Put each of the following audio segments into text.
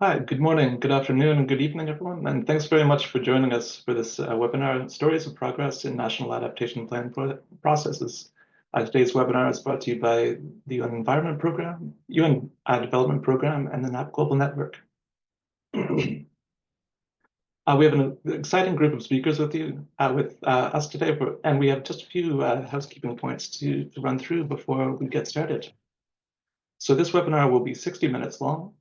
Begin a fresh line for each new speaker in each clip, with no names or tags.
Hi, good morning, good afternoon, and good evening, everyone. And thanks very much for joining us for this webinar, Stories of Progress in National Adaptation Plan Processes. Today's webinar is brought to you by the UN Environment Program, UN Development Program, and the UNEP Global Network. We have an exciting group of speakers with us today, and we have just a few housekeeping points to run through before we get started. So this webinar will be 60 minutes long.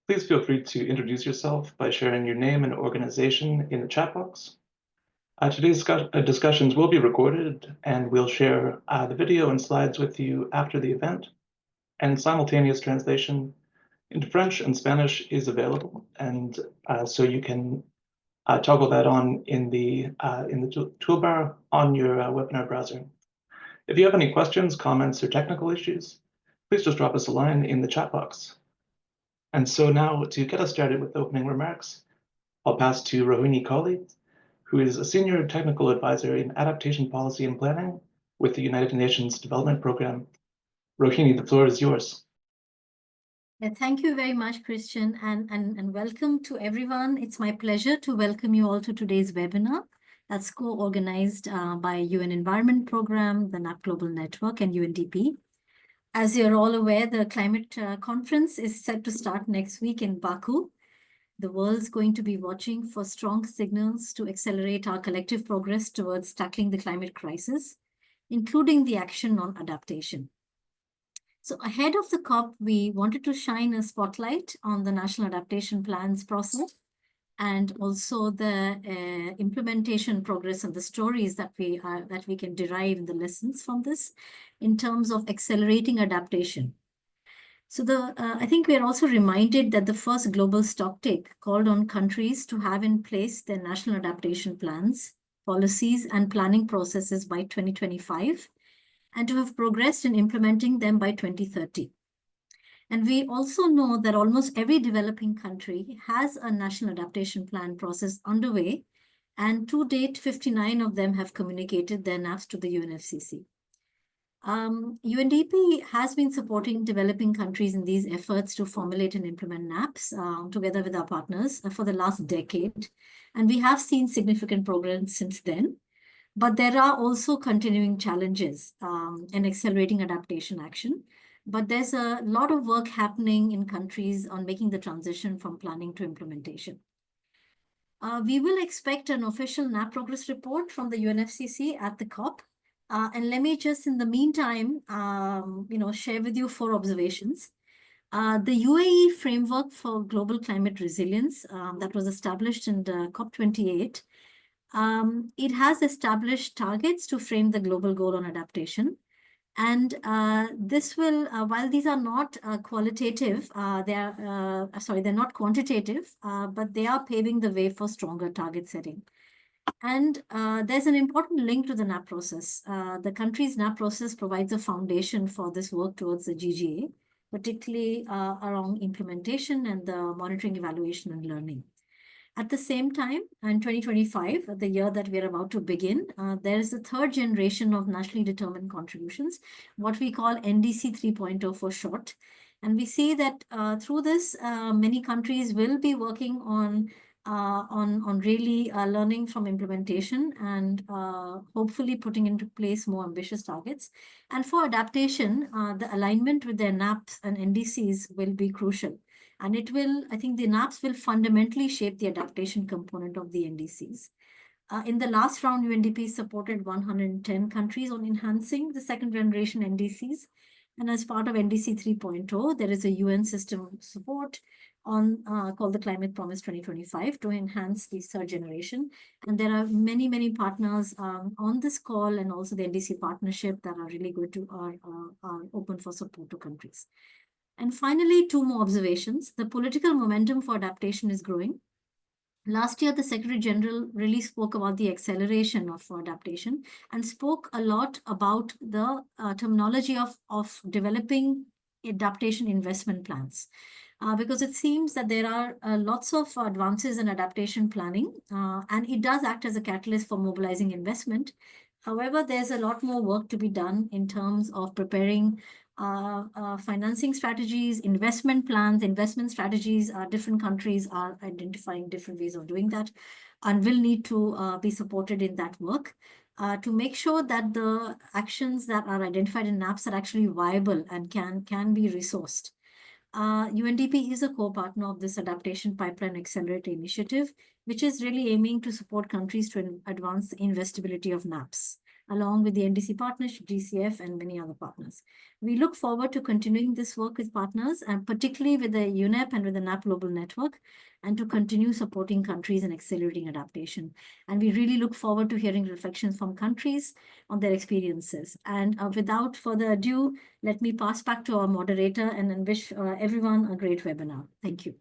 Please feel free to introduce yourself by sharing your name and organization in the chat box. Today's discussions will be recorded, and we'll share the video and slides with you after the event. And simultaneous translation into French and Spanish is available, and so you can toggle that on in the toolbar on your webinar browser. If you have any questions, comments, or technical issues, please just drop us a line in the chat box. And so now, to get us started with opening remarks, I'll pass to Rohini Kohli, who is a senior technical advisor in adaptation policy and planning with the United Nations Development Program. Rohini, the floor is yours.
Thank you very much, Christian, and welcome to everyone. It's my pleasure to welcome you all to today's webinar that's co-organized by UN Environment Program, the UNEP Global Network, and UNDP. As you're all aware, the climate conference is set to start next week in Baku. The world's going to be watching for strong signals to accelerate our collective progress towards tackling the climate crisis, including the action on adaptation. So ahead of the COP, we wanted to shine a spotlight on the National Adaptation Plans process and also the implementation progress and the stories that we can derive in the lessons from this in terms of accelerating adaptation. So I think we are also reminded that the first global stocktake called on countries to have in place their national adaptation plans, policies, and planning processes by 2025, and to have progressed in implementing them by 2030. And we also know that almost every developing country has a national adaptation plan process underway, and to date, 59 of them have communicated their NAPs to the UNFCCC. UNDP has been supporting developing countries in these efforts to formulate and implement NAPs together with our partners for the last decade. And we have seen significant progress since then. But there are also continuing challenges in accelerating adaptation action. But there's a lot of work happening in countries on making the transition from planning to implementation. We will expect an official NAP progress report from the UNFCCC at the COP. And let me just, in the meantime, share with you 4 observations. The UAE framework for global climate resilience that was established in the COP28, it has established targets to frame the global goal on adaptation. And this will, while these are not qualitative, they're not quantitative, but they are paving the way for stronger target setting. And there's an important link to the NAP process. The country's NAP process provides a foundation for this work towards the GGA, particularly around implementation and the monitoring, evaluation, and learning. At the same time, in 2025, the year that we're about to begin, there is a 3rd generation of nationally determined contributions, what we call NDC 3.0 for short. And we see that through this, many countries will be working on really learning from implementation and hopefully putting into place more ambitious targets. And for adaptation, the alignment with their NAPs and NDCs will be crucial. And it will, I think the NAPs will fundamentally shape the adaptation component of the NDCs. In the last round, UNDP supported 110 countries on enhancing the 2nd generation NDCs. And as part of NDC 3.0, there is a UN system of support on called the Climate Promise 2025 to enhance the 3rd generation. And there are many, many partners on this call and also the NDC partnership that are really good to are open for support to countries. And finally, 2 more observations. The political momentum for adaptation is growing. Last year, the Secretary General really spoke about the acceleration of adaptation and spoke a lot about the terminology of developing adaptation investment plans. Because it seems that there are lots of advances in adaptation planning, and it does act as a catalyst for mobilizing investment. However, there's a lot more work to be done in terms of preparing financing strategies, investment plans, investment strategies. Different countries are identifying different ways of doing that and will need to be supported in that work to make sure that the actions that are identified in NAPs are actually viable and can be resourced. UNDP is a co-partner of this Adaptation Pipeline Accelerator Initiative, which is really aiming to support countries to advance the investability of NAPs, along with the NDC partnership, GCF, and many other partners. We look forward to continuing this work with partners, and particularly with the UNEP and with the NAP Global Network, and to continue supporting countries and accelerating adaptation. And we really look forward to hearing reflections from countries on their experiences. And without further ado, let me pass back to our moderator and wish everyone a great webinar. Thank you.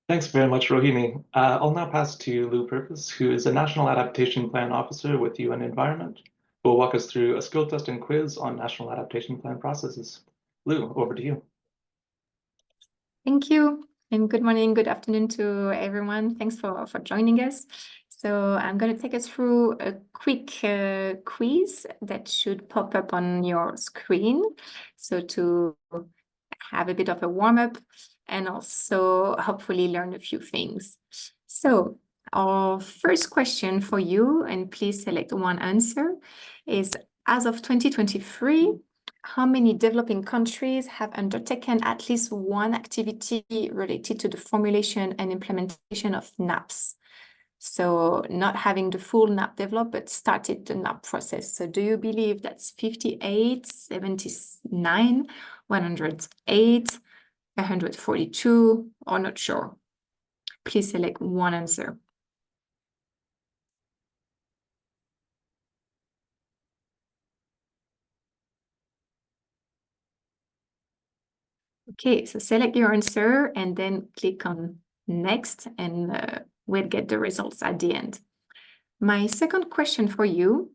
Thanks very much, Rohini. I'll now pass to Lou Purpose, who is a National Adaptation Plan Officer with UN Environment, who will walk us through a skill test and quiz on National Adaptation Plan processes. Lou, over to you.
Thank you, and good morning, good afternoon to everyone. Thanks for joining us. So I'm going to take us through a quick quiz that should pop up on your screen. So to have a bit of a warm-up and also hopefully learn a few things. So our first question for you, and please select one answer, is as of 2023, how many developing countries have undertaken at least one activity related to the formulation and implementation of NAPs? So not having the full NAP developed, but started the NAP process. So do you believe that's 58, 79, 108, 142, or not sure? Please select one answer. Okay, so select your answer and then click on next, and we'll get the results at the end. My second question for you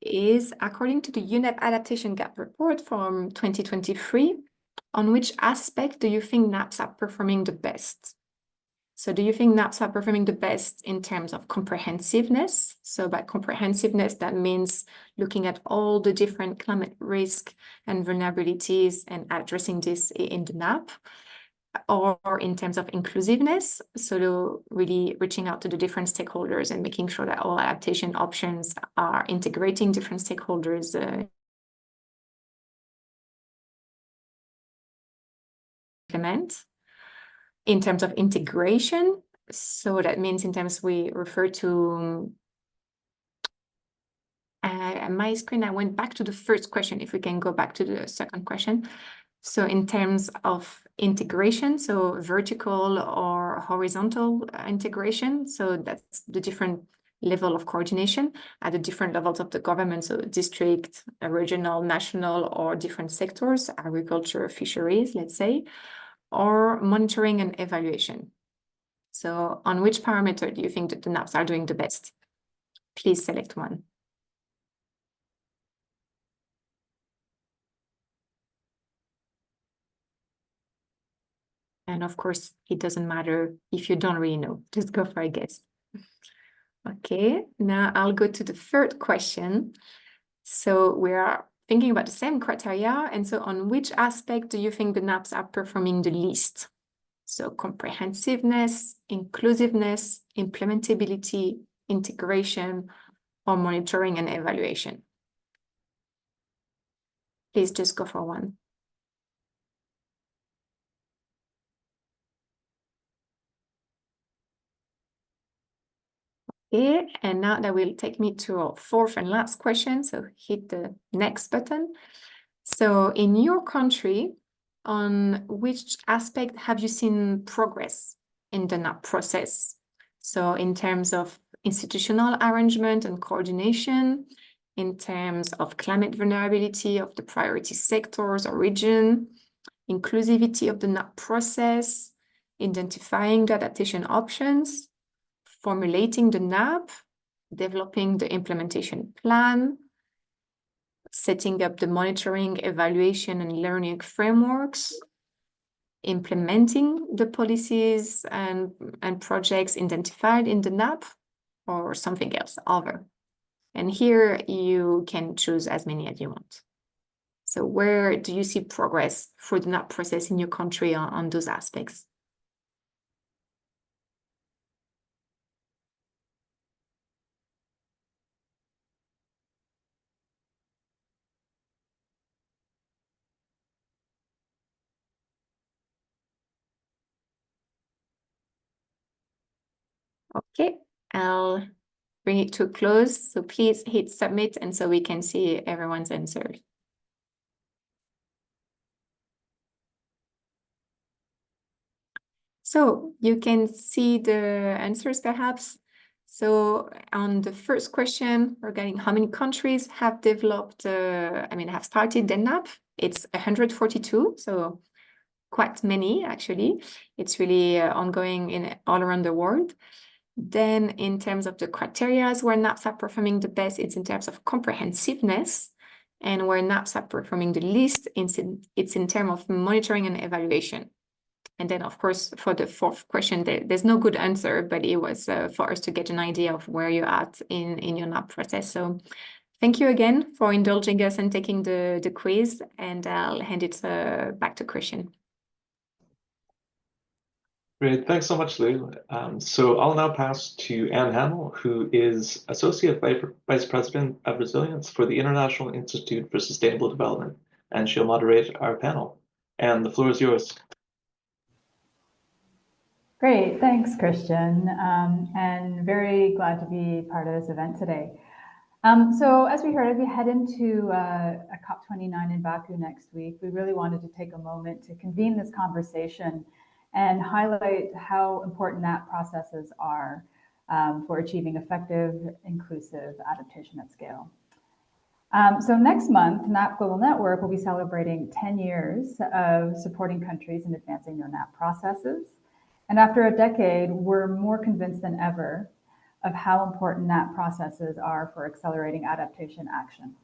is, according to the UNEP Adaptation Gap Report from 2023, on which aspect do you think NAPs are performing the best? So do you think NAPs are performing the best in terms of comprehensiveness? So by comprehensiveness, that means looking at all the different climate risk and vulnerabilities and addressing this in the NAP. Or in terms of inclusiveness, so really reaching out to the different stakeholders and making sure that all adaptation options are integrating different stakeholders. Implement. In terms of integration, so that means in terms we refer to my screen, I went back to the first question, if we can go back to the second question. So in terms of integration, so vertical or horizontal integration, so that's the different level of coordination at the different levels of the government, so district, regional, national, or different sectors, agriculture, fisheries, let's say, or monitoring and evaluation. So on which parameter do you think that the NAPs are doing the best? Please select one. And of course, it doesn't matter if you don't really know, just go for a guess. Okay, now I'll go to the third question. So we are thinking about the same criteria. And so on which aspect do you think the NAPs are performing the least? So comprehensiveness, inclusiveness, implementability, integration, or monitoring and evaluation. Please just go for one. Okay, and now that will take me to our fourth and last question. So hit the next button. So in your country, on which aspect have you seen progress in the NAP process? So in terms of institutional arrangement and coordination, in terms of climate vulnerability of the priority sectors or region, inclusivity of the NAP process, identifying the adaptation options, formulating the NAP, developing the implementation plan, setting up the monitoring, evaluation, and learning frameworks, implementing the policies and projects identified in the NAP, or something else, other. And here you can choose as many as you want. So where do you see progress for the NAP process in your country on those aspects? Okay, I'll bring it to a close. So please hit submit, and so we can see everyone's answers. So you can see the answers perhaps. So on the first question regarding how many countries have developed, have started the NAP, it's 142. So quite many actually. It's really ongoing all around the world. Then in terms of the criteria where NAPs are performing the best, it's in terms of comprehensiveness. And where NAPs are performing the least, it's in terms of monitoring and evaluation. And then, of course, for the fourth question, there's no good answer, but it was for us to get an idea of where you're at in your NAP process. So thank you again for indulging us and taking the quiz, and I'll hand it back to Christian.
Great, thanks so much, Lou. So I'll now pass to Anne Hamill, who is Associate Vice President of Resilience for the International Institute for Sustainable Development, and she'll moderate our panel. And the floor is yours.
Great, thanks, Christian, and very glad to be part of this event today. So as we heard, as we head into a COP29 in Baku next week, we really wanted to take a moment to convene this conversation and highlight how important NAP processes are for achieving effective, inclusive adaptation at scale. So next month, NAP Global Network will be celebrating 10 years of supporting countries in advancing their NAP processes. And after a decade, we're more convinced than ever of how important NAP processes are for accelerating adaptation action.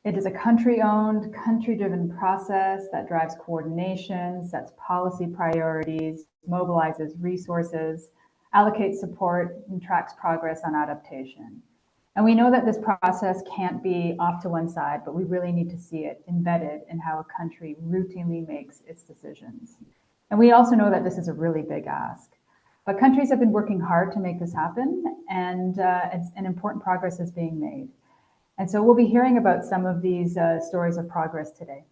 It is a country-owned, country-driven process that drives coordination, sets policy priorities, mobilizes resources, allocates support, and tracks progress on adaptation. And we know that this process can't be off to one side, but we really need to see it embedded in how a country routinely makes its decisions. And we also know that this is a really big ask. But countries have been working hard to make this happen, and an important progress is being made. And so we'll be hearing about some of these stories of progress today.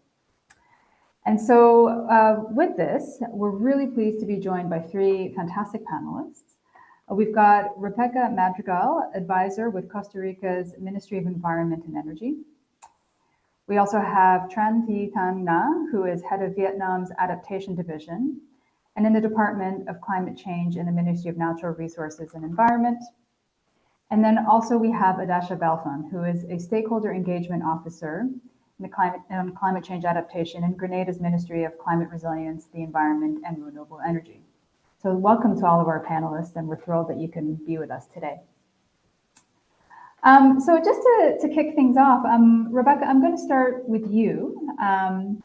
And so with this, we're really pleased to be joined by three fantastic panelists. We've got Rebecca Madrigal, advisor with Costa Rica's Ministry of Environment and Energy. We also have Tran Thi Thanh Na, who is head of Vietnam's Adaptation Division and in the Department of Climate Change in the Ministry of Natural Resources and Environment. And then also we have Adasha Balfan, who is a stakeholder engagement officer in the climate change adaptation in Grenada's Ministry of Climate Resilience, the Environment and Renewable Energy. So welcome to all of our panelists, and we're thrilled that you can be with us today. So just to kick things off, Rebecca, I'm going to start with you and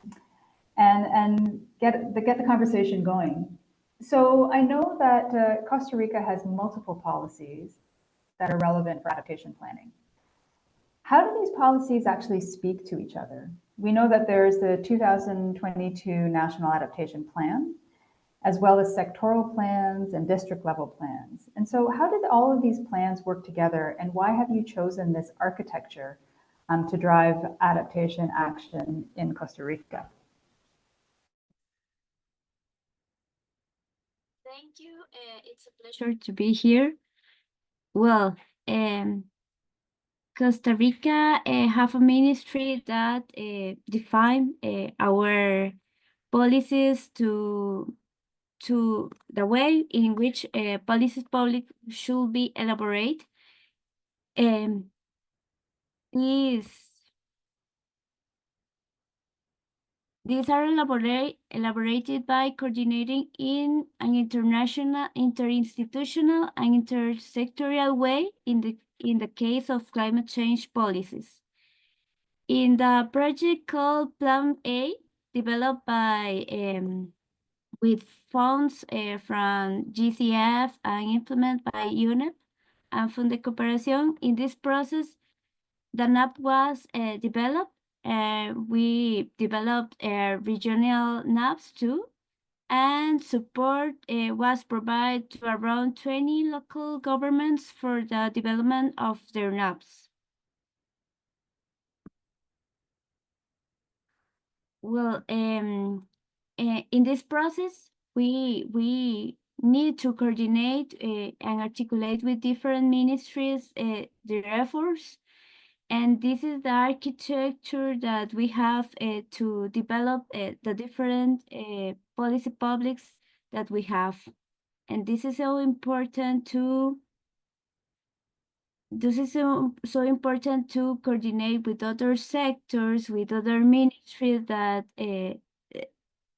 get the conversation going. So I know that Costa Rica has multiple policies that are relevant for adaptation planning. How do these policies actually speak to each other? We know that there's the 2022 National Adaptation Plan, as well as sectoral plans and district level plans. And so how did all of these plans work together, and why have you chosen this architecture to drive adaptation action in Costa Rica?
Thank you. It's a pleasure to be here. Well, Costa Rica have a ministry that define our policies to the way in which policies public should be elaborated. These are elaborated by coordinating in an international, interinstitutional, and intersectorial way in the case of climate change policies. In the project called Plan A, developed by with funds from GCF and implemented by UNEP and Fund de Cooperación, in this process, the NAP was developed we developed regional NAPs too, and support was provided to around 20 local governments for the development of their NAPs. Well, in this process, we need to coordinate and articulate with different ministries their efforts. And this is the architecture that we have to develop the different policy publics that we have. And this is so important to important to coordinate with other sectors, with other ministries that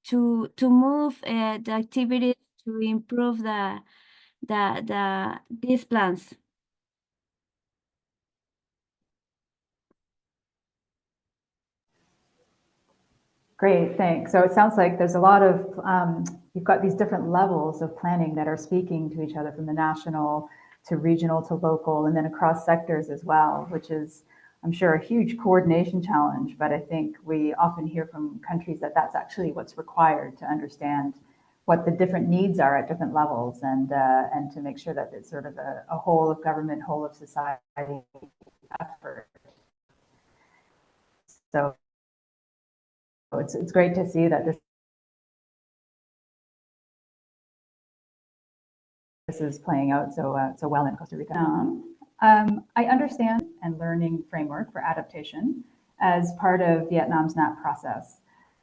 to move the activities to improve these plans.
Great, thanks. So it sounds like there's a lot of, you've got these different levels of planning that are speaking to each other, from the national to regional to local, and then across sectors as well, which is, I'm sure, a huge coordination challenge. But I think we often hear from countries that that's actually what's required to understand what the different needs are at different levels, and to make sure that it's sort of a whole of government, whole of society effort. So it's great to see that this is playing out so well in Costa Rica. I understand and learning framework for adaptation as part of Vietnam's NAP process.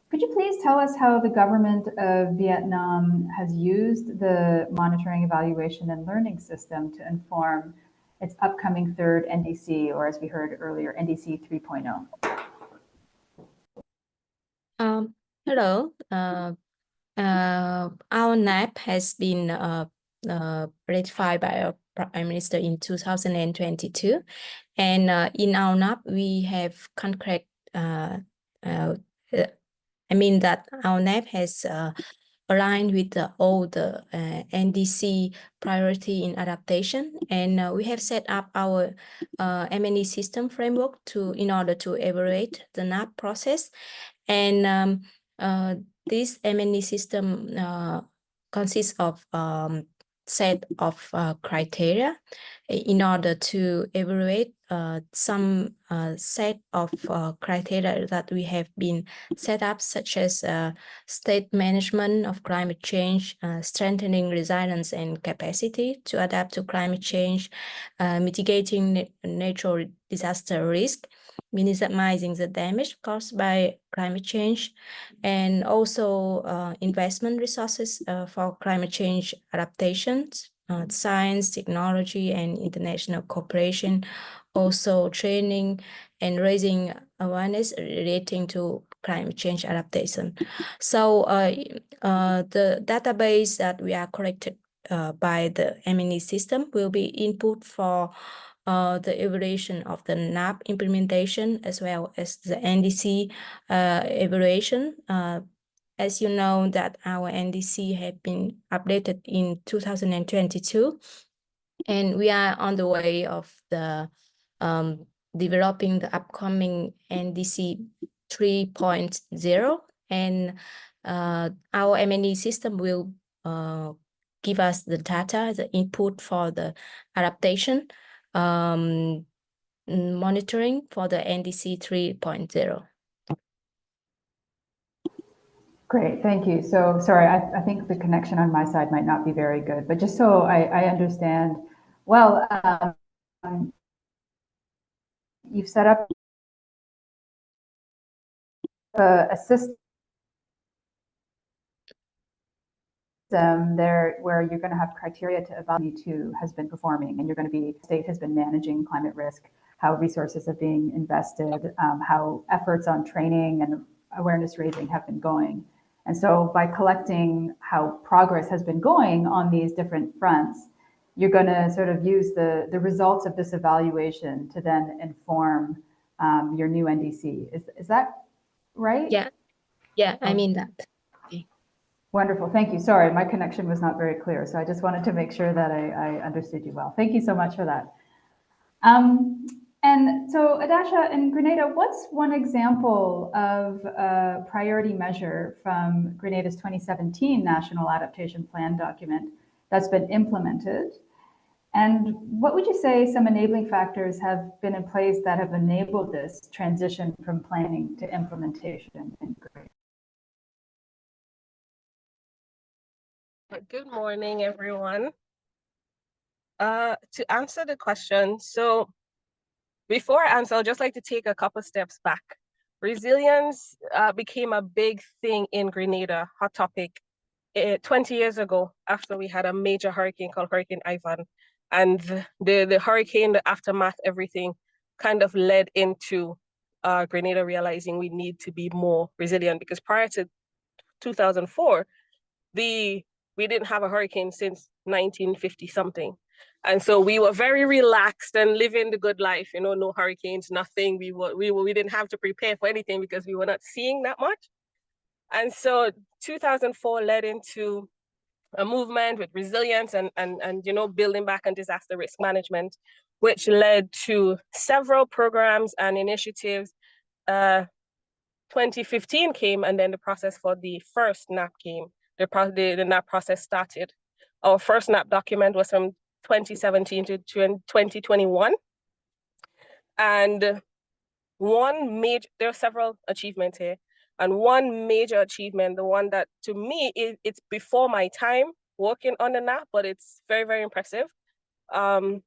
Could you please tell us how the government of Vietnam has used the monitoring, evaluation, and learning system to inform its upcoming third NDC, or as we heard earlier, NDC 3.0?
Hello. Our NAP has been ratified by our Prime Minister in 2022, and in our NAP we have concrete. I mean that our NAP has aligned with all the NDC priority in adaptation, and we have set up our M&E system framework in order to evaluate the NAP process. And this M&E system consists of set of criteria in order to evaluate some set of criteria that we have been set up, such as state management of climate change, strengthening resilience and capacity to adapt to climate change, mitigating natural disaster risk, minimizing the damage caused by climate change, and also investment resources for climate change adaptations, science, technology, and international cooperation, also training and raising awareness relating to climate change adaptation. So the database that we are collected by the M&E system will be input for the evaluation of the NAP implementation, as well as the NDC evaluation. As you know, that our NDC have been updated in 2022, and we are on the way of the developing the upcoming NDC 3.0, and our M&E system will give us the data, the input for the adaptation monitoring for the NDC 3.0.
Great, thank you. So sorry, I think the connection on my side might not be very good, but just so I understand, well, you've set up a system there where you're going to have criteria to evaluate who has been performing, and you're going to be, state has been managing climate risk, how resources are being invested, how efforts on training and awareness raising have been going. And so by collecting how progress has been going on these different fronts, you're going to sort of use the results of this evaluation to then inform your new NDC. Is that right?
Yeah, I mean that. Okay.
Wonderful, thank you. Sorry, my connection was not very clear, so I just wanted to make sure that I understood you well. Thank you so much for that. And so, Adasha, in Grenada, what's one example of a priority measure from Grenada's 2017 National Adaptation Plan document that's been implemented? And what would you say some enabling factors have been in place that have enabled this transition from planning to implementation in Grenada?
Good morning, everyone. To answer the question, so before I answer, I'd just like to take a couple steps back. Resilience became a big thing in Grenada, hot topic, 20 years ago, after we had a major hurricane called Hurricane Ivan. And the hurricane, the aftermath, everything kind of led into Grenada realizing we need to be more resilient, because prior to 2004, we didn't have a hurricane since 1950 something. And so we were very relaxed and living the good life, you know, no hurricanes, nothing. We didn't have to prepare for anything because we were not seeing that much. And so 2004 led into a movement with resilience and you know, building back on disaster risk management, which led to several programs and initiatives. 2015 came, and then the process for the first NAP came. The NAP process started. Our first NAP document was from 2017 to 2021. And there are several achievements here. And one major achievement, the one that to me, it's before my time working on the NAP, but it's very, very impressive. I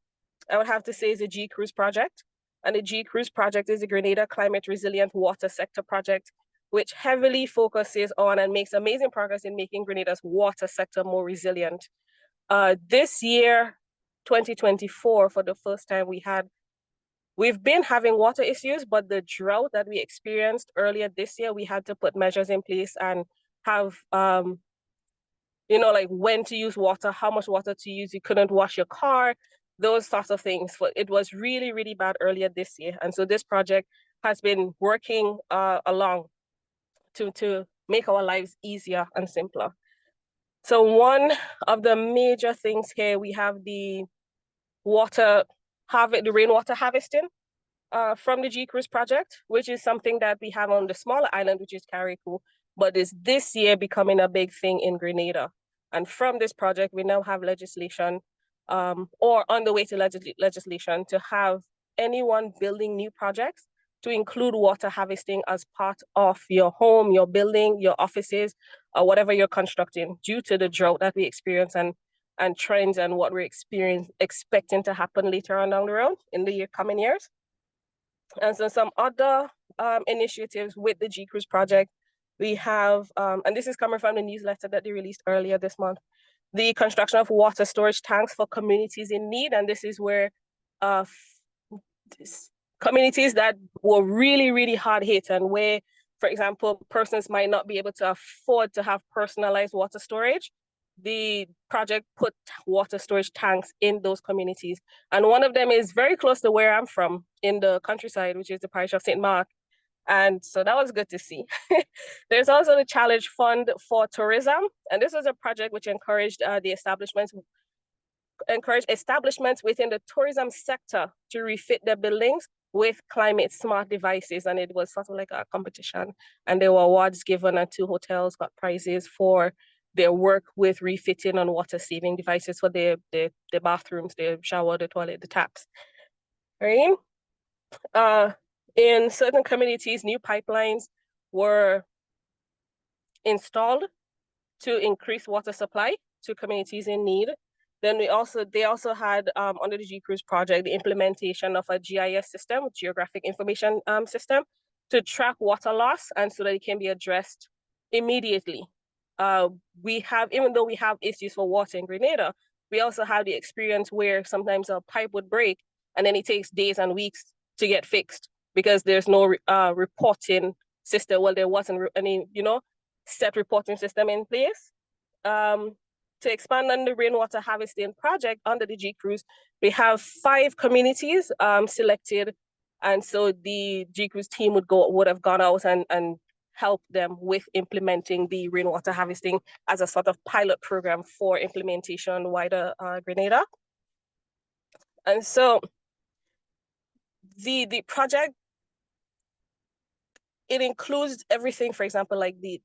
would have to say is the G-Cruise project. And the G-Cruise project is a Grenada Climate Resilient Water Sector project, which heavily focuses on and makes amazing progress in making Grenada's water sector more resilient. This year, 2024, for the first time, we've been having water issues, but the drought that we experienced earlier this year, we had to put measures in place and have, you know, like when to use water, how much water to use. You couldn't wash your car, those sorts of things. But it was really, really bad earlier this year. And so this project has been working along to make our lives easier and simpler. So one of the major things here, we have the rainwater harvesting from the G-Cruise project, which is something that we have on the smaller island, which is Carriacou, but is this year becoming a big thing in Grenada. And from this project, we now have legislation or on the way to legislation to have anyone building new projects to include water harvesting as part of your home, your building, your offices, or whatever you're constructing, due to the drought that we experience and trends and what we're expecting to happen later on down the road in the coming years. And so some other initiatives with the G-Cruise project, we have, and this is coming from the newsletter that they released earlier this month, the construction of water storage tanks for communities in need. And this is where communities that were really, really hard hit, and where, for example, persons might not be able to afford to have personalized water storage. The project put water storage tanks in those communities. And one of them is very close to where I'm from, in the countryside, which is the parish of St. Mark. And so that was good to see. There's also the Challenge Fund for Tourism. And this was a project which encouraged establishments within the tourism sector to refit their buildings with climate smart devices. And it was sort of like a competition. And there were awards given, and 2 hotels got prizes for their work with refitting on water saving devices for the bathrooms, the shower, the toilet, the taps. Right? In certain communities, new pipelines were installed to increase water supply to communities in need. Then they also had, under the G-Cruise project, the implementation of a GIS system, Geographic Information System, to track water loss, and so that it can be addressed immediately. Even though we have issues for water in Grenada, we also have the experience where sometimes a pipe would break and then it takes days and weeks to get fixed because there's no reporting system. Well, there wasn't any, set reporting system in place. To expand on the rainwater harvesting project under the G-Cruise, we have 5 communities selected. And so the G-Cruise team would have gone out and help them with implementing the rainwater harvesting as a sort of pilot program for implementation wider Grenada. And so the project, it includes everything, for example, like the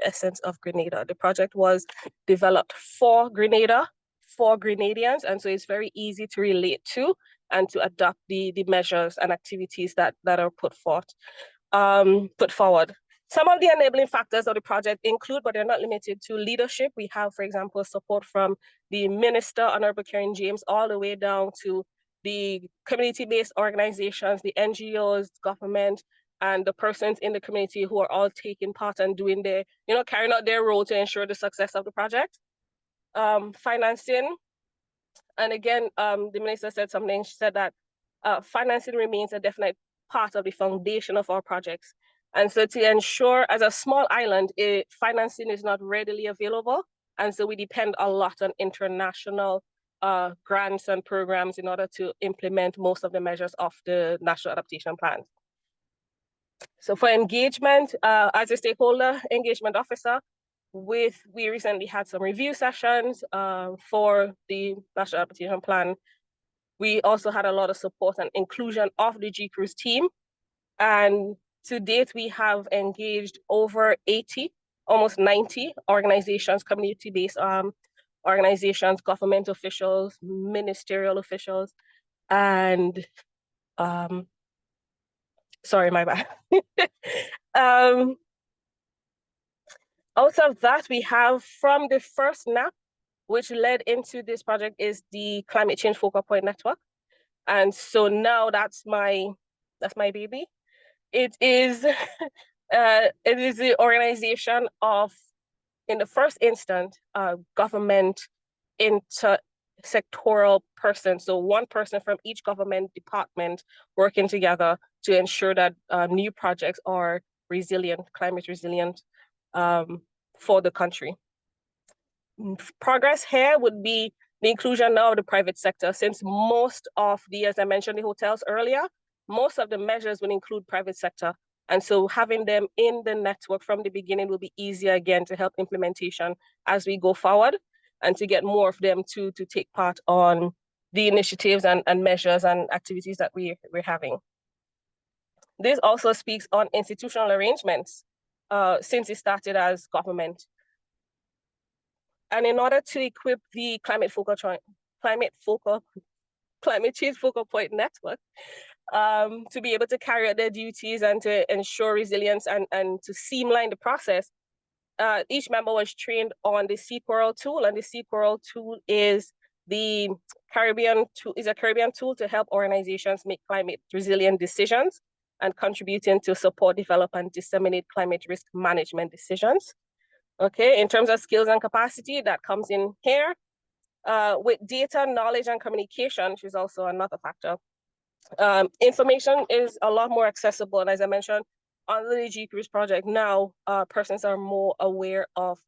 essence of Grenada. The project was developed for Grenada, for Grenadians, and so it's very easy to relate to and to adopt the measures and activities that are put forward. Some of the enabling factors of the project include, but they're not limited to, leadership. We have, for example, support from the Minister, Honorable Karen James, all the way down to the community-based organizations, the NGOs, government, and the persons in the community who are all taking part and doing their, carrying out their role to ensure the success of the project. Financing, and again, the minister said something. She said that financing remains a definite part of the foundation of our projects. And so to ensure, as a small island, financing is not readily available. And so we depend a lot on international grants and programs in order to implement most of the measures of the National Adaptation Plan. So for engagement, as a stakeholder engagement officer, we recently had some review sessions for the National Adaptation Plan. We also had a lot of support and inclusion of the GCRUISE team. And to date, we have engaged over 80, almost 90 organizations, community-based organizations, government officials, ministerial officials, and sorry, my bad. Out of that, we have from the first NAP, which led into this project, is the Climate Change Focal Point Network. And so now that's my baby. It is the organization of, in the first instance, government intersectoral persons. So one person from each government department working together to ensure that new projects are resilient, climate resilient for the country. Progress here would be the inclusion now of the private sector, since most of the, as I mentioned, the hotels earlier, most of the measures will include private sector. And so having them in the network from the beginning will be easier again to help implementation as we go forward, and to get more of them to take part on the initiatives and measures and activities that we're having. This also speaks on institutional arrangements since it started as government. And in order to equip the Climate Change Focal Point Network to be able to carry out their duties and to ensure resilience and to streamline the process, each member was trained on the Sea Coral tool, and the Sea Coral tool is a Caribbean tool to help organizations make climate resilient decisions and contributing to support, develop, and disseminate climate risk management decisions. Okay, in terms of skills and capacity, that comes in here. With data, knowledge, and communication, which is also another factor. Information is a lot more accessible. And as I mentioned, on the GCRUISE project now, persons are more aware of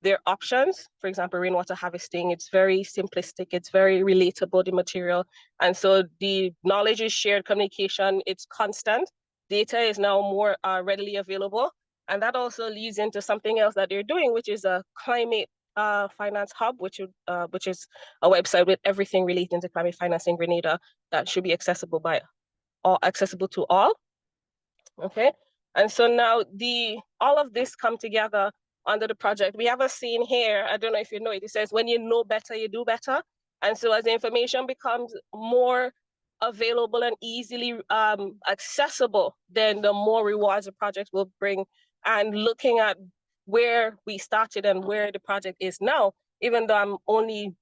their options. For example, rainwater harvesting, it's very simplistic, it's very relatable, the material. And so the knowledge is shared, communication, it's constant. Data is now more readily available. And that also leads into something else that they're doing, which is a climate finance hub, which is a website with everything relating to climate finance in Grenada that should be accessible to all. Okay, and so now all of this come together under the project. We have a scene here, I don't know if you know it, it says, when you know better, you do better. And so as the information becomes more available and easily accessible, then the more rewards the project will bring. And looking at where we started and where the project is now, even though I'm only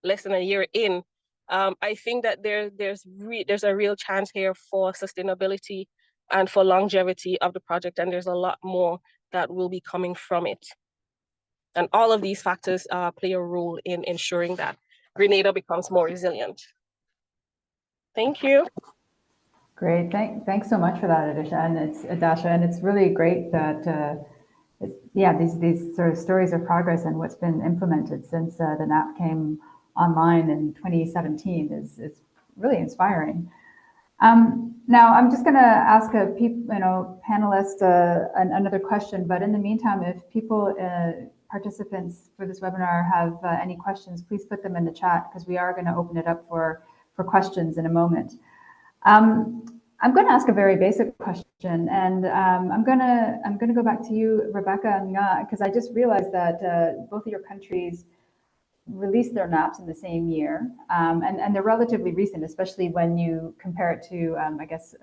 less than a year in, I think that there's a real chance here for sustainability and for longevity of the project, and there's a lot more that will be coming from it. And all of these factors play a role in ensuring that Grenada becomes more resilient. Thank you.
Great, thanks so much for that, Adasha. And it's really great that these sort of stories of progress and what's been implemented since the NAP came online in 2017 is really inspiring. Now I'm just going to ask a panelist another question, but in the meantime, if people, participants for this webinar have any questions, please put them in the chat, because we are going to open it up for questions in a moment. I'm going to ask a very basic question, and I'm going to go back to you, Rebecca and Nga, because I just realized that both of your countries released their NAPs in the same year, and they're relatively recent, especially when you compare it to, I guess,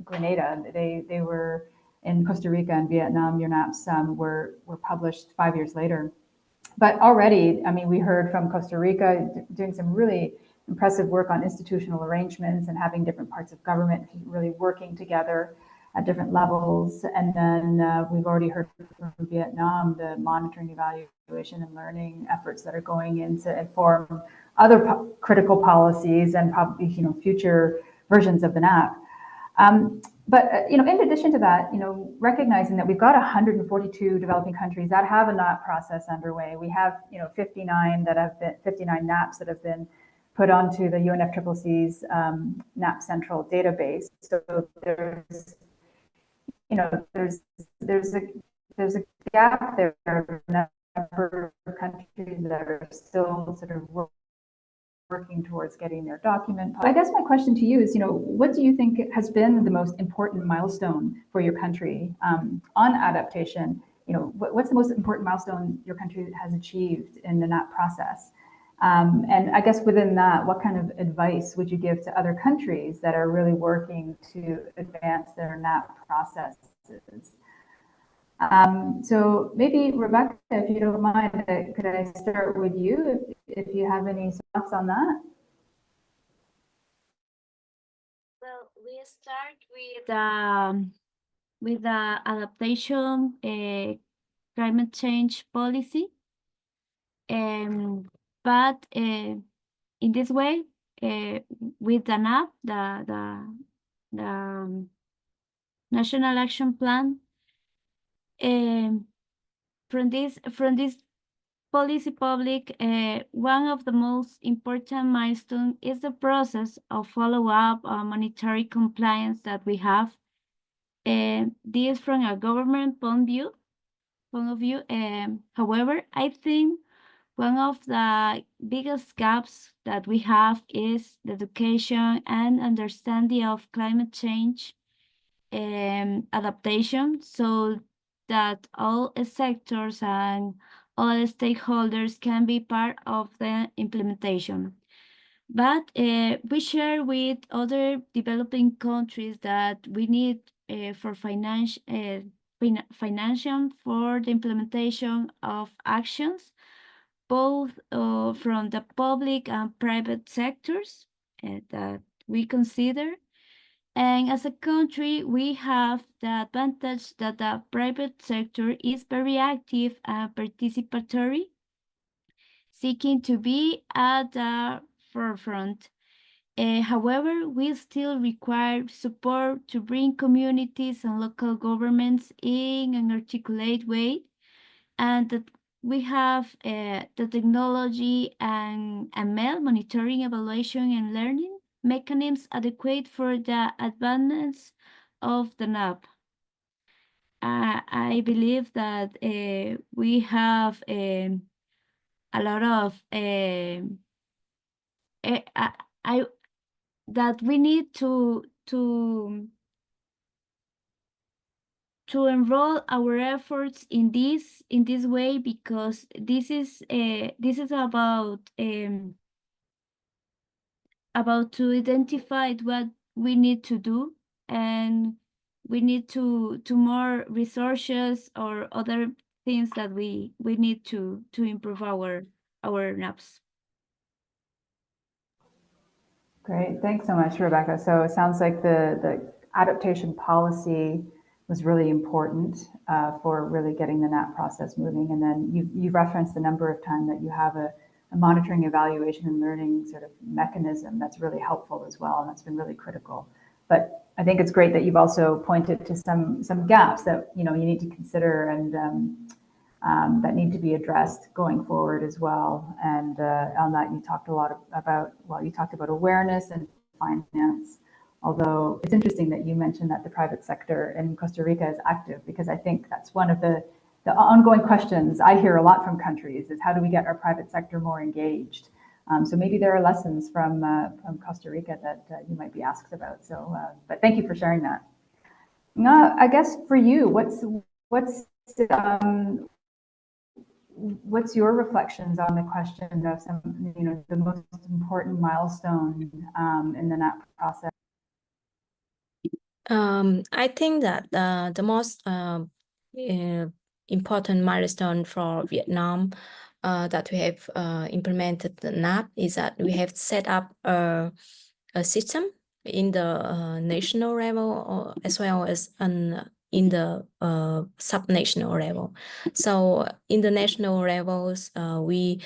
Grenada. They were in Costa Rica and Vietnam. Your NAPs were published 5 years later. But already, I mean, we heard from Costa Rica doing some really impressive work on institutional arrangements and having different parts of government really working together at different levels. And then we've already heard from Vietnam, the monitoring, evaluation, and learning efforts that are going in to inform other critical policies and probably, you know, future versions of the NAP. But you know, in addition to that, you know, recognizing that we've got 142 developing countries that have a NAP process underway. We have, you know, 59 NAPs that have been put onto the UNFCCC's NAP Central database. So there's, you know, there's a gap there of number of countries that are still sort of working towards getting their document. I guess my question to you is, you know, what do you think has been the most important milestone for your country on adaptation? You know, what's the most important milestone your country has achieved in the NAP process? And I guess within that, what kind of advice would you give to other countries that are really working to advance their NAP processes? So maybe Rebecca, if you don't mind, could I start with you if you have any thoughts on that?
Well, we start with the adaptation climate change policy, but in this way, with the NAP, the National Action Plan. From this policy public, one of the most important milestones is the process of follow-up monetary compliance that we have. This from a government point of view. However, I think one of the biggest gaps that we have is the education and understanding of climate change adaptation, so that all sectors and all stakeholders can be part of the implementation. But we share with other developing countries that we need for financial for the implementation of actions, both from the public and private sectors that we consider. And as a country, we have the advantage that the private sector is very active and participatory, seeking to be at the forefront. However, we still require support to bring communities and local governments in an articulate way, and that we have the technology and ML, monitoring, evaluation, and learning mechanisms adequate for the advancements of the NAP. I believe that we have a lot of that we need to enroll our efforts in this way, because this is about to identify what we need to do, and we need to more resources or other things that we need to improve our NAPs.
Great, thanks so much, Rebecca. So it sounds like the adaptation policy was really important for really getting the NAP process moving. And then you referenced the number of times that you have a monitoring, evaluation, and learning sort of mechanism that's really helpful as well, and that's been really critical. But I think it's great that you've also pointed to some gaps that you need to consider and that need to be addressed going forward as well. And on that, you talked a lot about, well, you talked about awareness and finance. Although it's interesting that you mentioned that the private sector in Costa Rica is active, because I think that's one of the ongoing questions I hear a lot from countries is how do we get our private sector more engaged? So maybe there are lessons from Costa Rica that you might be asked about. So, but thank you for sharing that. I guess for you, what's your reflections on the question of some, the most important milestone in the NAP process?
I think that the most important milestone for Vietnam that we have implemented the NAP is that we have set up a system in the national level as well as in the subnational level. So in the national levels, we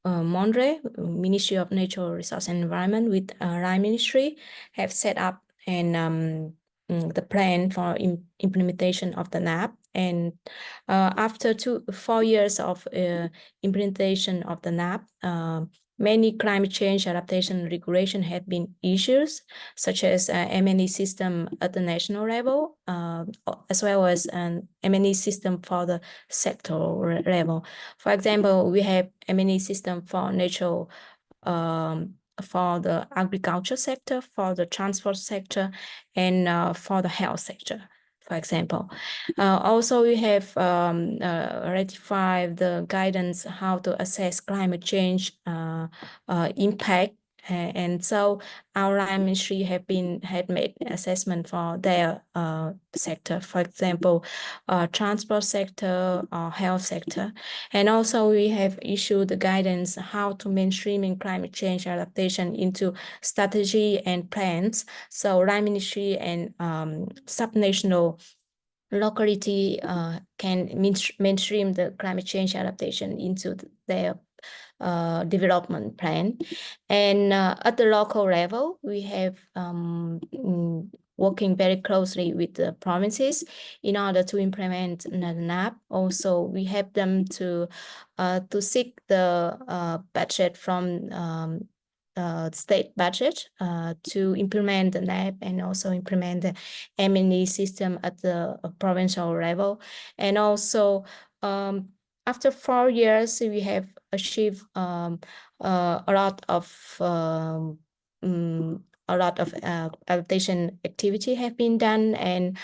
Monterey, Ministry of Natural Resources and Environment with Rai Ministry have set up and the plan for implementation of the NAP. And after 4 years of implementation of the NAP, many climate change adaptation regulation have been issued, such as M&E system at the national level, as well as an M&E system for the sectoral level. For example, we have M&E system for natural, for the agriculture sector, for the transport sector, and for the health sector, for example. Also, we have ratified the guidance how to assess climate change impact. And so our ministry had made assessment for their sector, for example, transport sector or health sector. And also we have issued the guidance how to mainstreaming climate change adaptation into strategy and plans. So Rai Ministry and subnational locality can mainstream the climate change adaptation into their development plan. And at the local level, we have working very closely with the provinces in order to implement the NAP. Also, we help them to seek the budget from state budget to implement the NAP and also implement the M&E system at the provincial level. And also, after 4 years, we have achieved a lot of adaptation activity have been done, and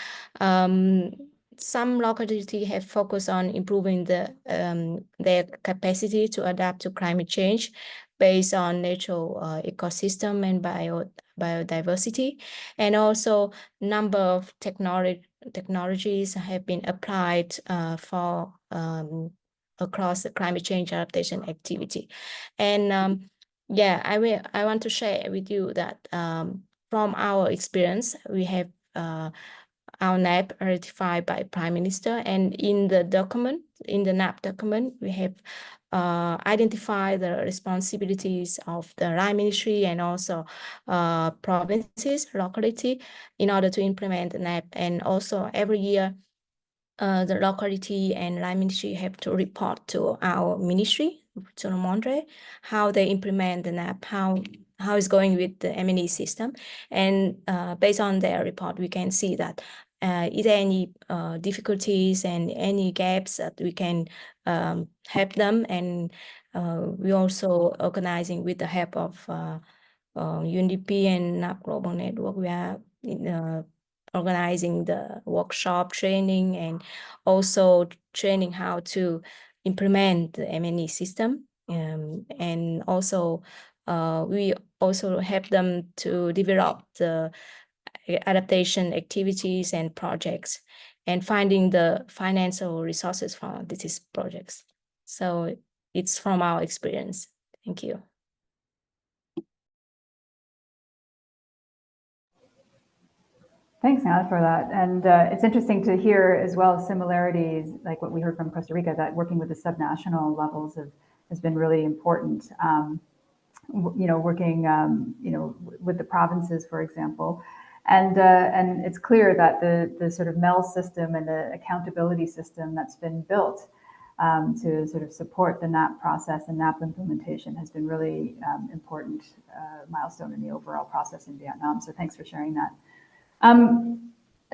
some locality have focused on improving their capacity to adapt to climate change based on natural ecosystem and biodiversity. And also number of technologies have been applied for across the climate change adaptation activity. And yeah, I want to share with you that from our experience, we have our NAP ratified by Prime Minister, and in the document, in the NAP document, we have identified the responsibilities of the Rai Ministry and also provinces, locality, in order to implement the NAP. And also every year, the locality and Rai Ministry have to report to our ministry, to Monterey, how they implement the NAP, how it's going with the M&E system. And based on their report, we can see that is there any difficulties and any gaps that we can help them. And we also organizing with the help of UNDP and NAP Global Network. We are organizing the workshop training and also training how to implement the M&E system. And also we also help them to develop the adaptation activities and projects and finding the financial resources for these projects. So it's from our experience. Thank you.
Thanks, Nana, for that. And it's interesting to hear as well similarities, like what we heard from Costa Rica, that working with the subnational levels has been really important. Working, with the provinces, for example. And it's clear that the sort of MEL system and the accountability system that's been built to sort of support the NAP process and NAP implementation has been really important milestone in the overall process in Vietnam. So thanks for sharing that.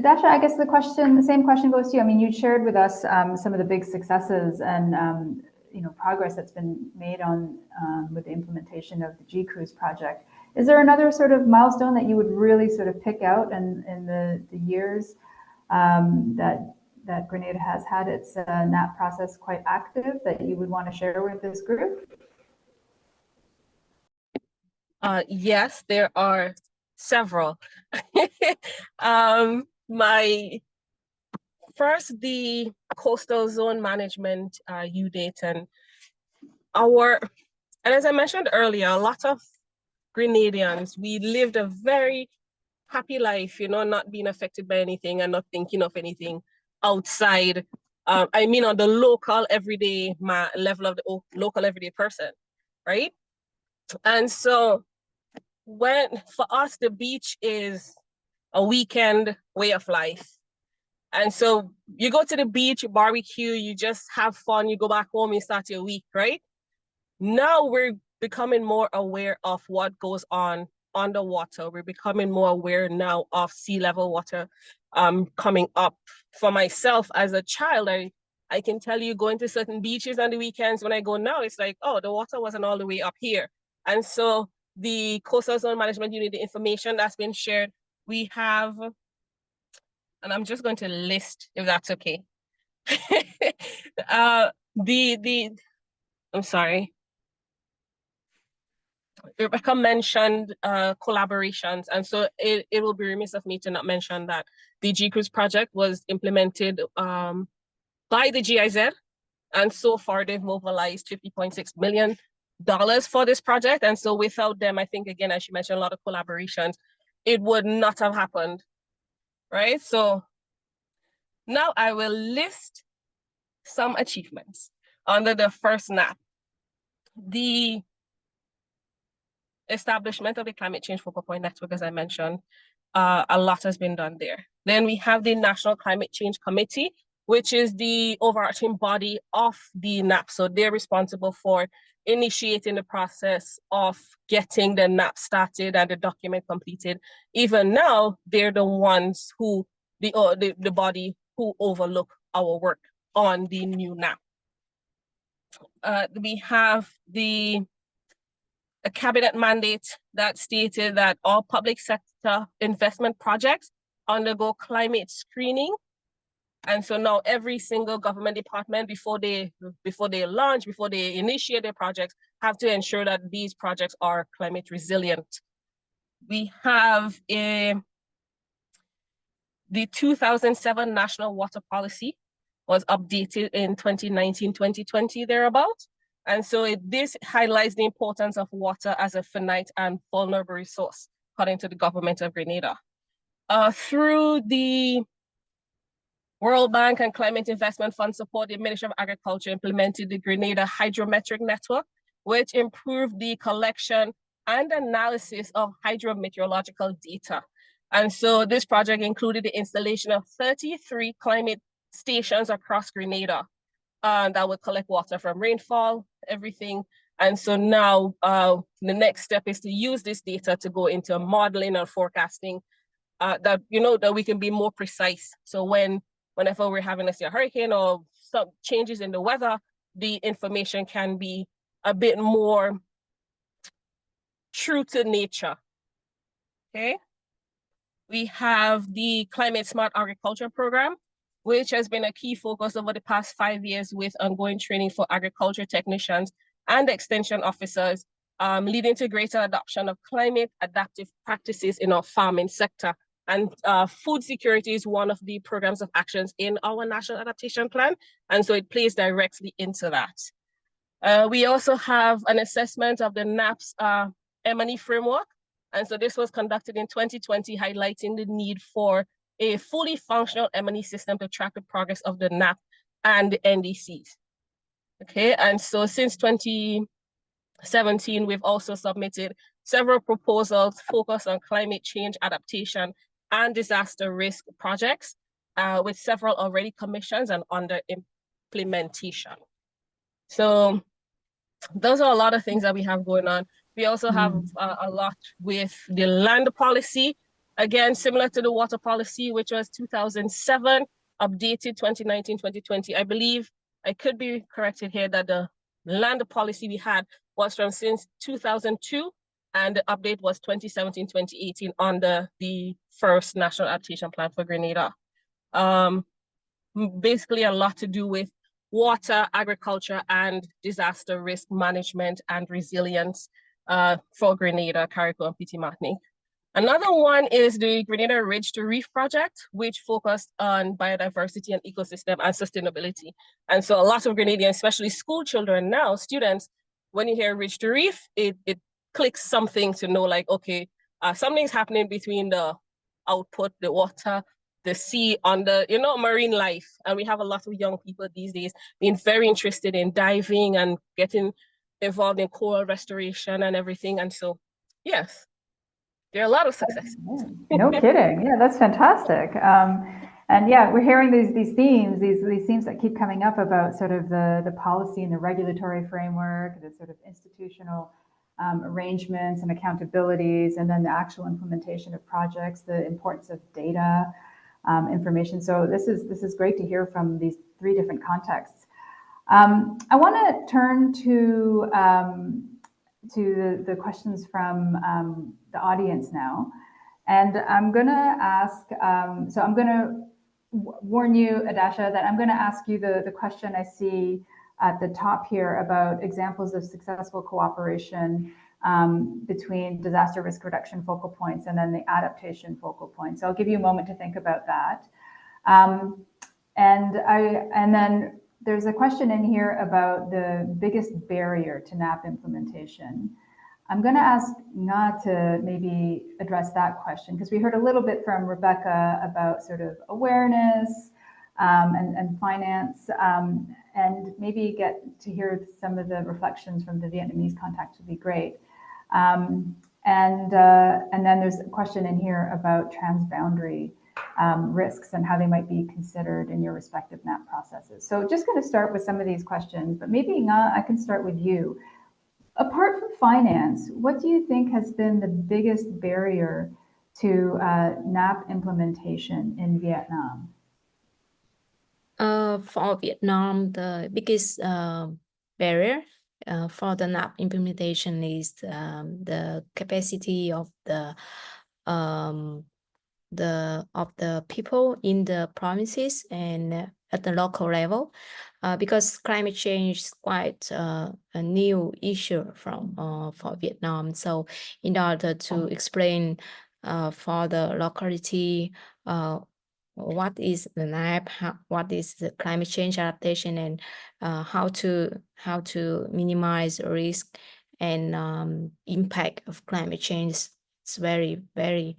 Dasha, I guess the same question goes to you. I mean, you shared with us some of the big successes and progress that's been made on with the implementation of the GCRUISE project. Is there another sort of milestone that you would really sort of pick out in the years that Grenada has had its NAP process quite active that you would want to share with this group?
Yes, there are several. First, the coastal zone management UDate, and as I mentioned earlier, a lot of Grenadians, we lived a very happy life, not being affected by anything and not thinking of anything outside. I mean, on the local everyday level of the local everyday person, right? And so for us, the beach is a weekend way of life. And so you go to the beach, you barbecue, you just have fun, you go back home, you start your week, right? Now we're becoming more aware of what goes on underwater. We're becoming more aware now of sea level water coming up. For myself as a child, I can tell you, going to certain beaches on the weekends, when I go now, it's like, oh, the water wasn't all the way up here. And so the Coastal Zone Management Unit, the information that's been shared, we have, and I'm just going to list, if that's okay. I'm sorry. Rebecca mentioned collaborations, and so it will be remiss of me to not mention that the GCRUISE project was implemented by the GIZ, and so far they've mobilized $50.6 million for this project. And so without them, I think, again, as you mentioned, a lot of collaborations, it would not have happened, right? So now I will list some achievements under the first NAP. The establishment of the Climate Change Focal Point Network, as I mentioned, a lot has been done there. Then we have the National Climate Change Committee, which is the overarching body of the NAP. So they're responsible for initiating the process of getting the NAP started and the document completed. Even now, they're the ones who, the body who overlook our work on the new NAP. We have a cabinet mandate that stated that all public sector investment projects undergo climate screening. And so now every single government department, before they launch, before they initiate their projects, have to ensure that these projects are climate resilient. We have the 2007 National Water Policy was updated in 2019, 2020, thereabout. And so this highlights the importance of water as a finite and vulnerable resource, according to the government of Grenada. Through the World Bank and Climate Investment Fund support, the Ministry of Agriculture implemented the Grenada Hydrometric Network, which improved the collection and analysis of hydrometeorological data. And so this project included the installation of 33 climate stations across Grenada that would collect water from rainfall, everything. And so now the next step is to use this data to go into modeling and forecasting that we can be more precise. So whenever we're having, let's say, a hurricane or some changes in the weather, the information can be a bit more true to nature. Okay. We have the Climate Smart Agriculture Program, which has been a key focus over the past 5 years with ongoing training for agriculture technicians and extension officers, leading to greater adoption of climate adaptive practices in our farming sector. And food security is one of the programs of actions in our National Adaptation Plan, and so it plays directly into that. We also have an assessment of the NAP's M&E framework, and so this was conducted in 2020, highlighting the need for a fully functional M&E system to track the progress of the NAP and the NDCs. Okay, and so since 2017, we've also submitted several proposals focused on climate change adaptation and disaster risk projects, with several already commissioned and under implementation. So those are a lot of things that we have going on. We also have a lot with the land policy. Again, similar to the water policy, which was 2007, updated 2019, 2020. I believe, I could be corrected here, that the land policy we had was from since 2002, and the update was 2017-2018 under the first National Adaptation Plan for Grenada. Basically a lot to do with water, agriculture, and disaster risk management and resilience for Grenada, Carriacou, and Petite Martinique. Another one is the Grenada Ridge to Reef project, which focused on biodiversity and ecosystem and sustainability. And so a lot of Grenadians, especially school children now, students, when you hear Ridge to Reef, it clicks something to know like, okay, something's happening between the output, the water, the sea, on the, marine life. And we have a lot of young people these days being very interested in diving and getting involved in coral restoration and everything. And so, yes. There are a lot of successes.
No kidding. Yeah, that's fantastic. And yeah, we're hearing these themes, these themes that keep coming up about sort of the policy and the regulatory framework, the sort of institutional arrangements and accountabilities, and then the actual implementation of projects, the importance of data, information. So this is great to hear from these three different contexts. I want to turn to the questions from the audience now. And I'm going to ask, so I'm going to warn you, Adasha, that I'm going to ask you the question I see at the top here about examples of successful cooperation between disaster risk reduction focal points and then the adaptation focal points. So I'll give you a moment to think about that. And then there's a question in here about the biggest barrier to NAP implementation. I'm going to ask Nga to maybe address that question, because we heard a little bit from Rebecca about sort of awareness and finance, and maybe get to hear some of the reflections from the Vietnamese contact would be great. And then there's a question in here about transboundary risks and how they might be considered in your respective NAP processes. So just going to start with some of these questions, but maybe Nga, I can start with you. Apart from finance, what do you think has been the biggest barrier to NAP implementation in Vietnam?
For Vietnam, the biggest barrier for the NAP implementation is the capacity of the people in the provinces and at the local level, because climate change is quite a new issue for Vietnam. So in order to explain for the locality what is the NAP, what is the climate change adaptation, and how to minimize risk and impact of climate change, it's very, very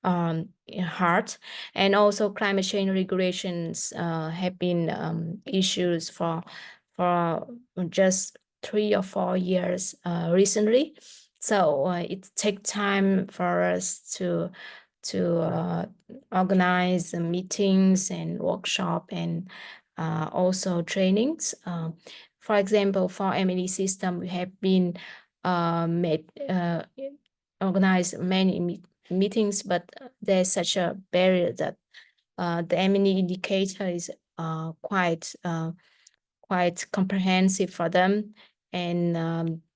hard. And also climate change regulations have been issues for just 3 or 4 years recently. So it takes time for us to organize meetings and workshop and also trainings. For example, for M&E system, we have been organized many meetings, but there's such a barrier that the M&E indicator is quite comprehensive for them, and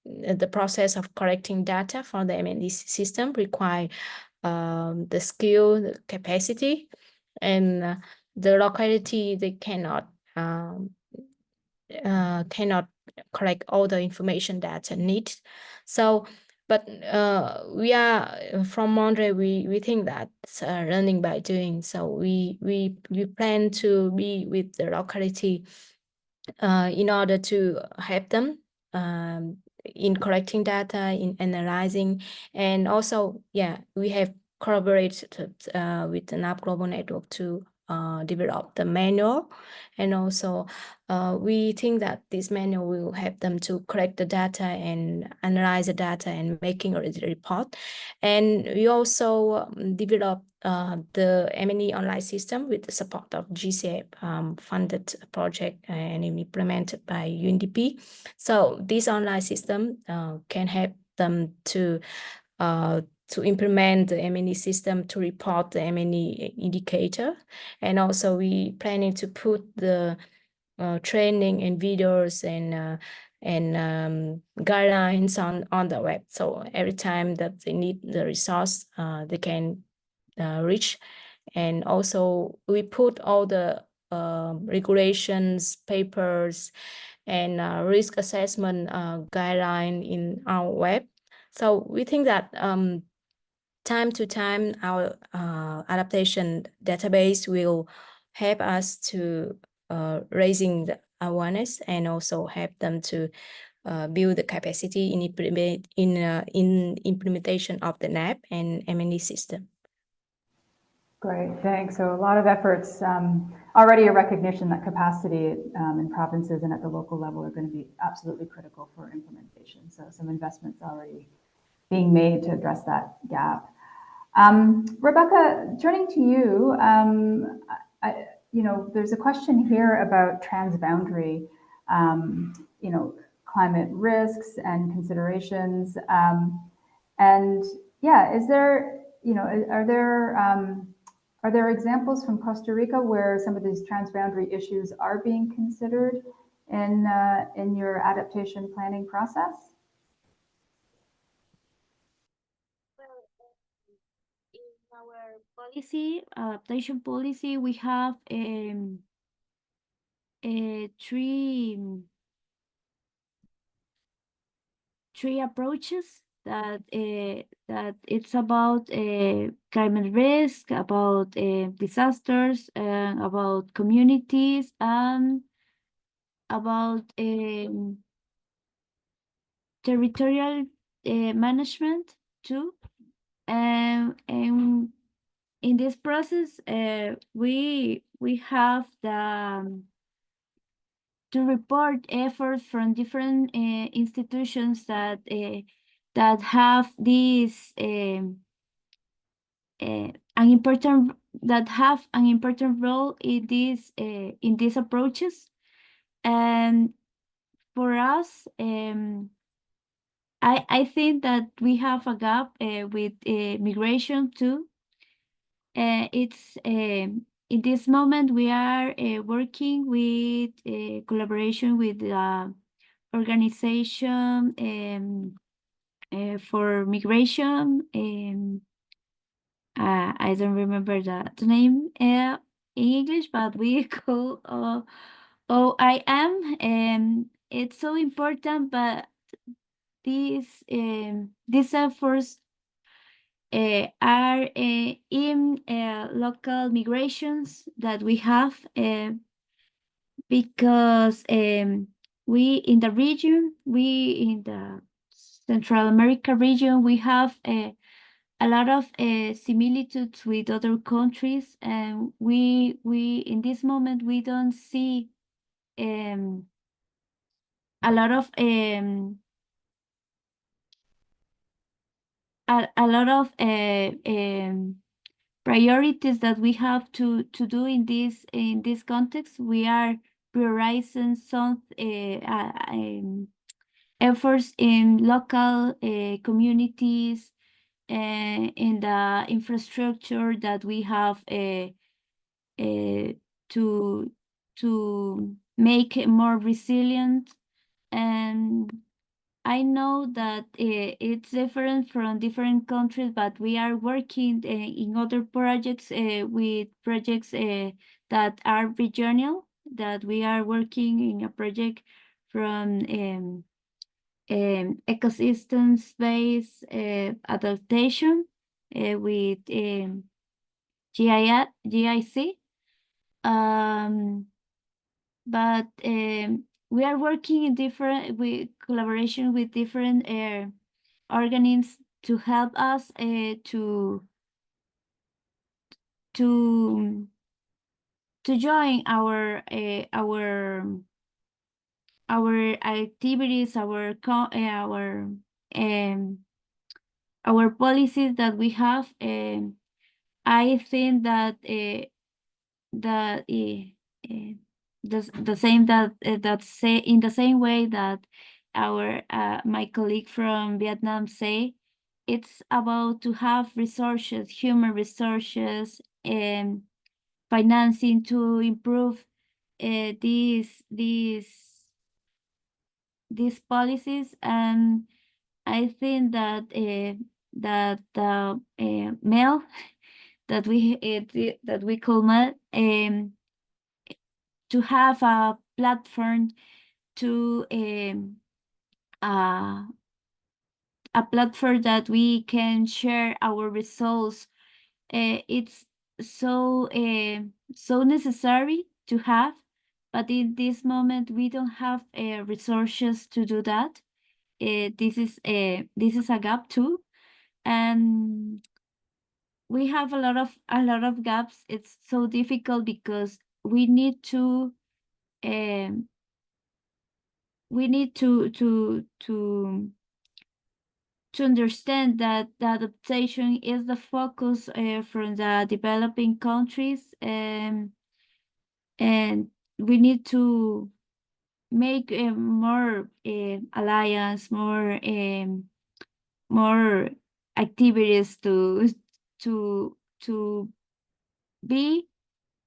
the process of collecting data for the M&E system require the skill, the capacity, and the locality. They cannot collect all the information that are needed. So, but we are from Monterey. We think that learning by doing. So we plan to be with the locality in order to help them in collecting data, in analyzing, and also, we have collaborated with the NAP Global Network to develop the manual, and also we think that this manual will help them to collect the data and analyze the data and making a report. And we also developed the M&E online system with the support of GCF funded project and implemented by UNDP. So this online system can help them to implement the M&E system to report the M&E indicator. And also we planning to put the training and videos and guidelines on the web. So every time that they need the resource, they can reach. And also we put all the regulations, papers, and risk assessment guideline in our web. So we think that time to time our adaptation database will help us to raising the awareness and also help them to build the capacity in implementation of the NAP and M&E system.
Great, thanks. So a lot of efforts, already a recognition that capacity in provinces and at the local level are going to be absolutely critical for implementation. So some investments already being made to address that gap. Rebecca, turning to you, there's a question here about transboundary, climate risks and considerations. And yeah, is there, are there examples from Costa Rica where some of these transboundary issues are being considered in your adaptation planning process?
In our policy, adaptation policy, we have three approaches that it's about climate risk, about disasters, about communities, and about territorial management too. And in this process, we have to report efforts from different institutions that have this an important role in these approaches. And for us, I think that we have a gap with migration too. It's in this moment we are working with collaboration with the organization for migration. I don't remember the name in English, but we call OIM. It's so important, but these efforts are in local migrations that we have because we in the region, we in the Central America region, we have a lot of similitudes with other countries, and we in this moment we don't see a lot of priorities that we have to do in this context. We are prioritizing some efforts in local communities, in the infrastructure that we have to make it more resilient. And I know that it's different from different countries, but we are working in other projects with projects that are regional, that we are working in a project from ecosystem-based adaptation with GIC. But we are working in with collaboration with different organisms to help us to join our activities, our policies that we have. I think that the same that say in the same way that our my colleague from Vietnam say, it's about to have resources, human resources, and financing to improve these these policies, and I think that that the MEL that we call MEL, to have a platform to a platform that we can share our results. It's so necessary to have, but in this moment we don't have resources to do that. This is a gap too, and we have a lot of gaps. It's so difficult because we need to understand that the adaptation is the focus from the developing countries, and we need to make more alliance, more activities to be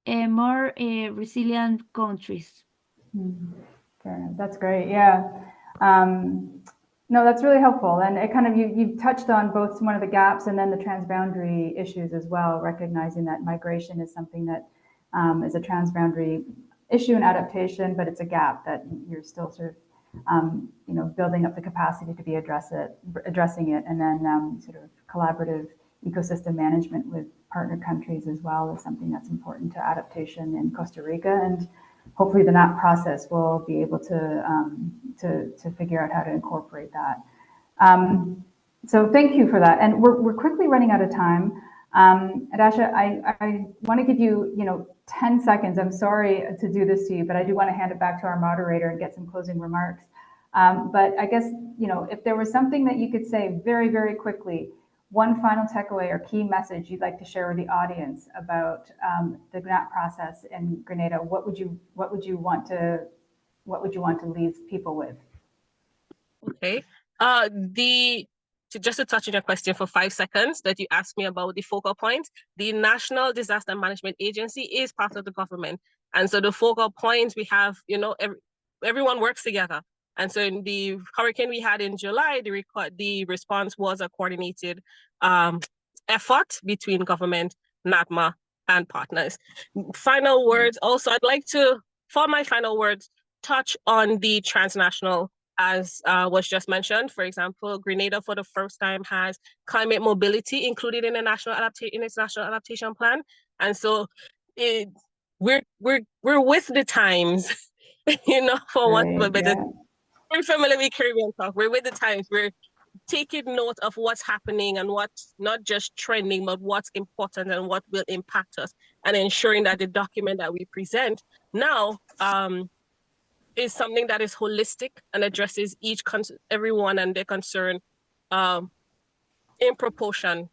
more resilient countries.
Fair enough. That's great. Yeah. No, that's really helpful. And it kind of, you've touched on both one of the gaps and then the transboundary issues as well, recognizing that migration is something that is a transboundary issue in adaptation, but it's a gap that you're still sort of, building up the capacity to be addressing it, and then sort of collaborative ecosystem management with partner countries as well is something that's important to adaptation in Costa Rica. And hopefully the NAP process will be able to figure out how to incorporate that. So thank you for that. And we're quickly running out of time. Adasha, I want to give you, 10 seconds. I'm sorry to do this to you, but I do want to hand it back to our moderator and get some closing remarks. But I guess, if there was something that you could say very, very quickly, one final takeaway or key message you'd like to share with the audience about the GNAP process in Grenada, what would you want to leave people with?
Okay. Just to touch on your question for 5 seconds that you asked me about the focal point, the National Disaster Management Agency is part of the government. And so the focal point we have, everyone works together. And so in the hurricane we had in July, the response was a coordinated effort between government, NATMA, and partners. Final words, also, I'd like to, for my final words, touch on the transnational, as was just mentioned. For example, Grenada for the first time has climate mobility included in its national adaptation plan. And so we're with the times, for what better. We're familiar with Caribbean talk. We're with the times. We're taking note of what's happening and what's not just trending, but what's important and what will impact us, and ensuring that the document that we present now is something that is holistic and addresses everyone and their concern in proportion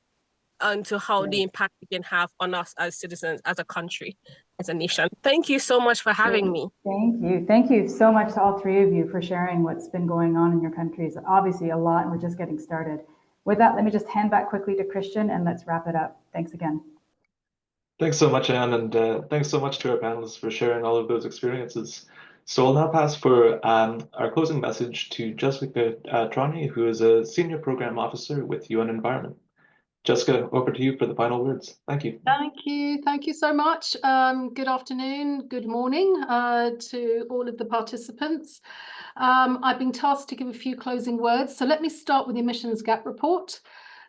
to how the impact we can have on us as citizens, as a country, as a nation. Thank you so much for having me.
Thank you. Thank you so much to all three of you for sharing what's been going on in your countries. Obviously a lot, and we're just getting started. With that, let me just hand back quickly to Christian and let's wrap it up. Thanks again.
Thanks so much, Anne, and thanks so much to our panelists for sharing all of those experiences. So I'll now pass for our closing message to Jessica Trani, who is a Senior Program Officer with UN Environment. Jessica, over to you for the final words. Thank you.
Thank you. Thank you so much. Good afternoon, good morning to all of the participants. I've been tasked to give a few closing words. So let me start with the emissions gap report.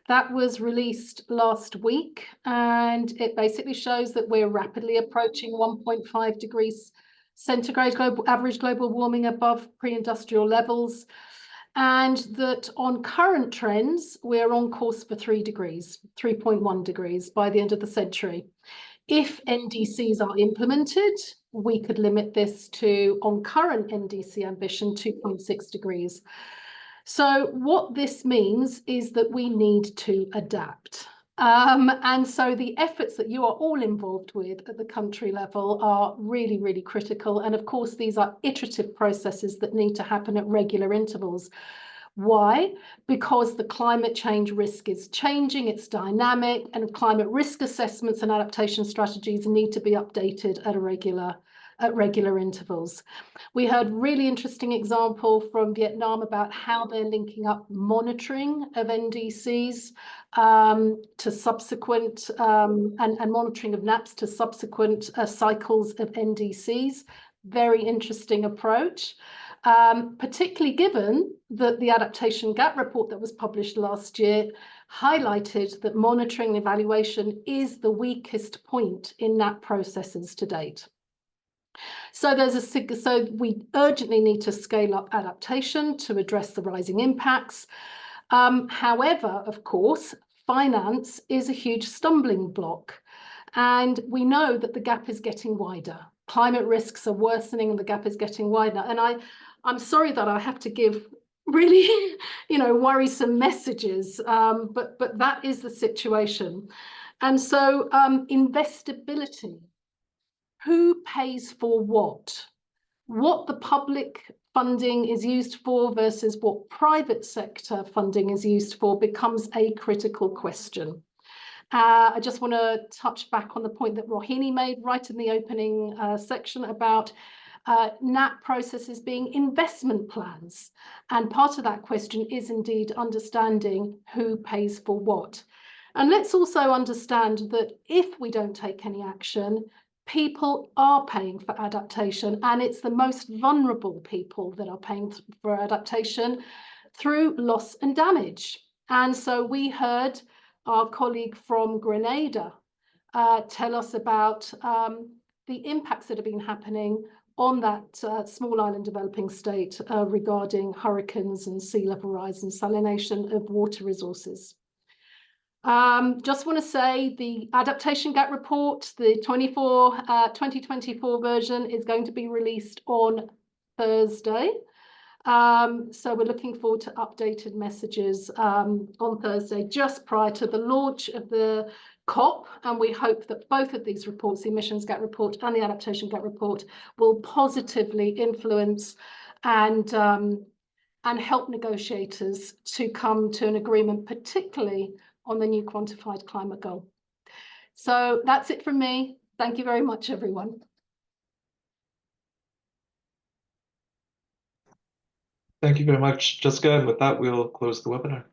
That was released last week, and it basically shows that we're rapidly approaching 1.5 degrees centigrade average global warming above pre-industrial levels, and that on current trends, we're on course for 3.1 degrees by the end of the century. If NDCs are implemented, we could limit this to, on current NDC ambition, 2.6 degrees. So what this means is that we need to adapt. And so the efforts that you are all involved with at the country level are really, really critical. And of course, these are iterative processes that need to happen at regular intervals. Why? Because the climate change risk is changing, it's dynamic, and climate risk assessments and adaptation strategies need to be updated at a regular at regular intervals. We heard really interesting example from Vietnam about how they're linking up monitoring of NDCs to subsequent and monitoring of NAPs to subsequent cycles of NDCs. Very interesting approach, particularly given that the adaptation gap report that was published last year highlighted that monitoring and evaluation is the weakest point in NAP processes to date. So we urgently need to scale up adaptation to address the rising impacts. However, of course, finance is a huge stumbling block, and we know that the gap is getting wider. Climate risks are worsening and the gap is getting wider. And I'm sorry that I have to give really, worrisome messages, but that is the situation. And so investability, who pays for what the public funding is used for versus what private sector funding is used for becomes a critical question. I just want to touch back on the point that Rohini made right in the opening section about NAP processes being investment plans. And part of that question is indeed understanding who pays for what. And let's also understand that if we don't take any action, people are paying for adaptation, and it's the most vulnerable people that are paying for adaptation through loss and damage. And so we heard our colleague from Grenada tell us about the impacts that have been happening on that small island developing state regarding hurricanes and sea level rise and salination of water resources. Just want to say the adaptation gap report, the 2024 version is going to be released on Thursday. So we're looking forward to updated messages on Thursday, just prior to the launch of the COP. And we hope that both of these reports, the emissions gap report and the adaptation gap report, will positively influence and help negotiators to come to an agreement, particularly on the new quantified climate goal. So that's it from me. Thank you very much, everyone.
Thank you very much, Jessica. And with that, we'll close the webinar.